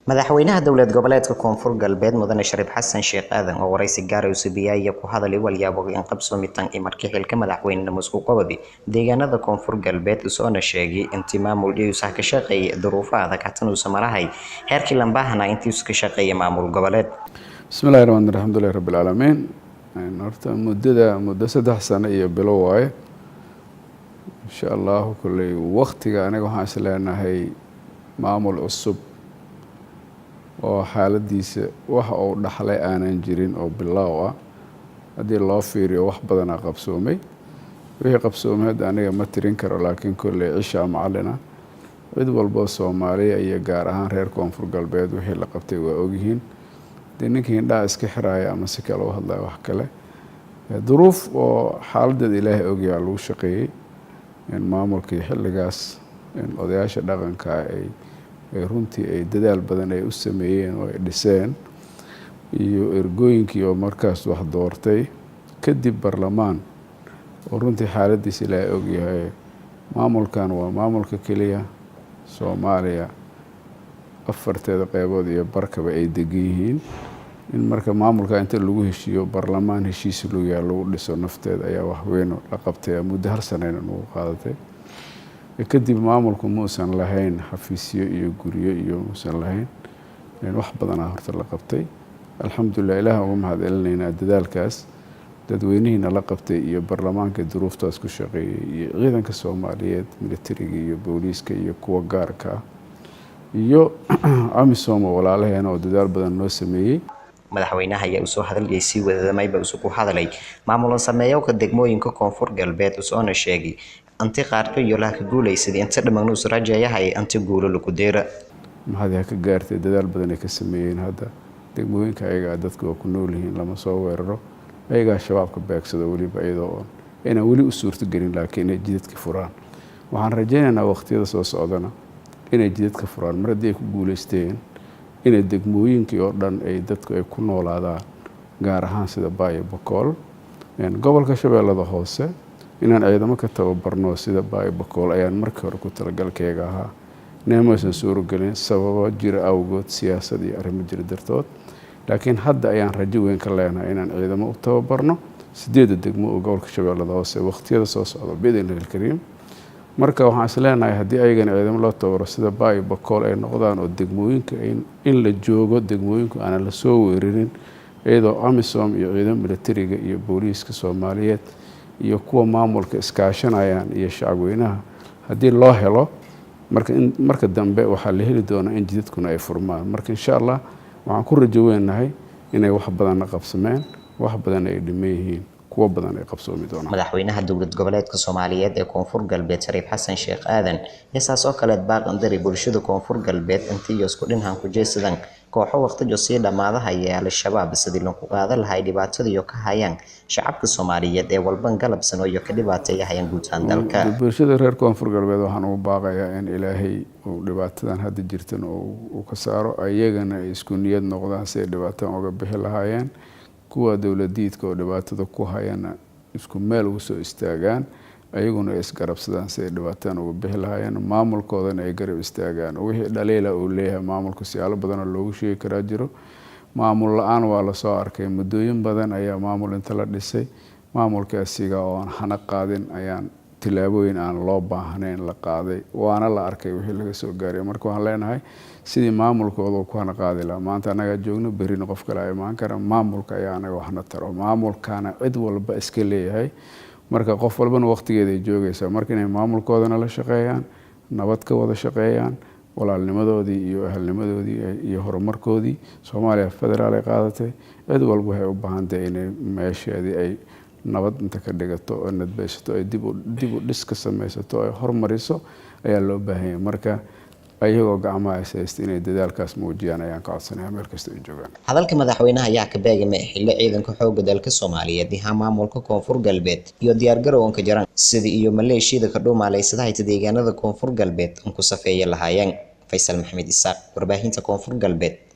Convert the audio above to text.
madaxweynaha dowlad goboleedka koonfur galbeed mudane Shariif Xasan Sheekh Aadan oo waraysi gaar ah u siiyay ku hadalay walyaabo in qabsoomitaan ee markii xilka madaxweynaha mas'uul qabadi deegaanada koonfur galbeed soo sheegay intii maamulkiisu ka shaqeeyay duruufaha adag tan uu samarahay heerkii lambaahana intii uu ka shaqeeyay maamul goboleed. Bismillahir Rahmanir Rahiim, alxamdulillahi rabbil aalamiin. Horta muddo 3 sano iyo bilow waaye insha Allah kulli waqtiga aniga waxaan isleenahay maamul cusub oo xaaladiisa wax uu dhaxlay aanan jirin oo bilow ah hadii loo fiiriyo wax badan qabsoomay wixii qabsoomay aniga ma tirin karo laakiin kulli cisha macallina cid walba Soomaaliya iyo gaar ahaan reer koonfur galbeed wixii la qabtay waa ogyihiin ninkii indhaha iska xiraaya ama si kale u hadlay wax kale duruuf oo xaaladda Ilaahay ogyahay lagu shaqeeyay in maamulkii xilligaas in odayaasha dhaqanka ay runtii ay dadaal badan ay u sameeyeen oo ay dhiseen iyo ergooyinkii oo markaas wax doortay kadib barlamaan oo runtii xaaladiisa Ilaahay ogyahay maamulkan waa maamulka kaliya Soomaaliya afarteeda qaybood iyo barkaba ay degan yihiin in marka maamulka inta lagu heshiiyo barlamaan heshiis lagu dhiso nafteeda ayaa wax weyn la qabtay muddo har sanadna uu qaadatay kadib maamulku muusan lahayn xafiisyo iyo guriyo iyo muusan lahayn wax badan horta la qabtay alxamdulillah ilaahay ugu mahadcelinayna dadaalkaas dadweynihiina la qabtay iyo barlamaanka duruuftaas ku shaqeeyay iyo ciidanka Soomaaliyeed militariga iyo booliiska iyo kuwa gaarka iyo amisom walaalaheena oo dadaal badan noo sameeyay. madaxweynaha ayaa soo hadalay si wadaamayba ku hadalay maamul sameeyo degmooyinka koonfur galbeed oo sheegay anti qaarka iyo la ka guuleysay inta dhammaan u rajayahay anti guulo lagu deera maxay ka gaartay dadaal badan ay ka sameeyeen hadda degmooyinka ayaga dadku ku nool yihiin lama soo weeraro ayaga shabaabka beegsada waliba iyadoo inaan wali u suurto gelin laakiin ay jidadka furaan waxaan rajaynaynaa waqtiyada soo socdana inay jidadka furaan mar haddii ay ku guuleysteen inay degmooyinkii oo dhan ay dadku ay ku noolaadaan gaar ahaan sida Baay Bakool gobolka Shabeellada Hoose inaan ciidamo ka tababarno sida Baay Bakool ayaan markii hore ku talagalkayga ahaa neemaysan suuragelin sababo jira awgood siyaasad iyo arrimo jira dartood laakiin hadda ayaan rajo weyn ka leenahay inaan ciidamo u tababarno 8 degmo oo gobolka Shabeellada Hoose waqtiyada soo socda bidinil kariim marka waxaan isleenahay haddii ayagana ciidamo loo tababaro sida Baay Bakool ay noqdaan oo degmooyinka in la joogo degmooyinku aan la soo weerarin iyadoo amisom iyo ciidamada militariga iyo booliiska Soomaaliyeed iyo kuwa maamulka iskaashanayaan iyo shacabweynaha haddii loo helo marka dambe waxaa la heli doonaa in jidadkuna ay furmaan marka insha Allah waxaan ku rajo weynahay inay wax badan qabsameen wax badan ay dhimeeyeen kuwa badan ay qabsoomi doonaan. madaxweynaha dowlad goboleedka Soomaaliyeed ee koonfur galbeed Shariif Xasan Sheekh Aadan yasaas oo kale baaqan dari bulshada koonfur galbeed intii isku dhinhan ku jeesadaan kooxo waqti joosi dhamaadaha ayaa al-shabaab sidii loo qaadan lahaa dhibaatada iyo ka hayaan shacabka Soomaaliyeed ee walban galabsano iyo ka dhibaateeyaan guud ahaan dalka. bulshada reer koonfur galbeed waxaan ugu baaqayaa in Ilaahay uu dhibaatadan hadda jirtan oo ka saaro ayagana isku niyad noqdaan si dhibaatada uga bixi lahaayeen kuwa dawladiidka oo dhibaatada ku hayana isku meel ugu soo istaagaan ayaguna isgarabsadaan si dhibaataan uga bixi lahaayeen maamulkoodana ay garab istaagaan wixii dhaliila uu leeyahay maamulku siyaalo badan oo loogu sheegi karaa jiro maamul la'aan waa la soo arkay muddooyin badan ayaa maamul inta la dhisay maamulkaasiga oo aan hana qaadin ayaan tilaabooyin aan loo baahnayn la qaaday waana la arkay wixii laga soo gaaray marka waxaan leenahay sidii maamulkooda ku hana qaadi lahaa maanta anaga joogno berina qof kale ay imaan kara maamulka ayaa anaga waxna taro maamulkana cid walba iska leeyahay marka qof walbana waqtigeeda ay joogaysaa marka inay maamulkoodana la shaqeeyaan nabad ka wada shaqeeyaan walaalnimadoodii iyo ahalnimadoodii iyo horumarkoodii Soomaaliya federaal ay qaadatay cid walba waxay u baahan tahay in meesheedii ay nabad inta ka dhigato oo nadbaysato ay dib u dhis ka samaysato ay hormariso ayaa loo baahan yahay marka ayagoo gacmaha haysta inay dadaalkaas muujiyaan ayaan ka codsanayaa meel kasta ay joogaan. hadalka madaxweynaha ayaa ka beegmay xilli ciidanka xoogga dalka Soomaaliyeed iyo maamulka koonfur galbeed iyo diyaar garowga jaran sidii iyo maleeshiyada ka dhoomaaleysadahay deegaanada koonfur galbeed ku safeeyay lahaayeen Faysal Maxamed Isaaq warbaahinta koonfur galbeed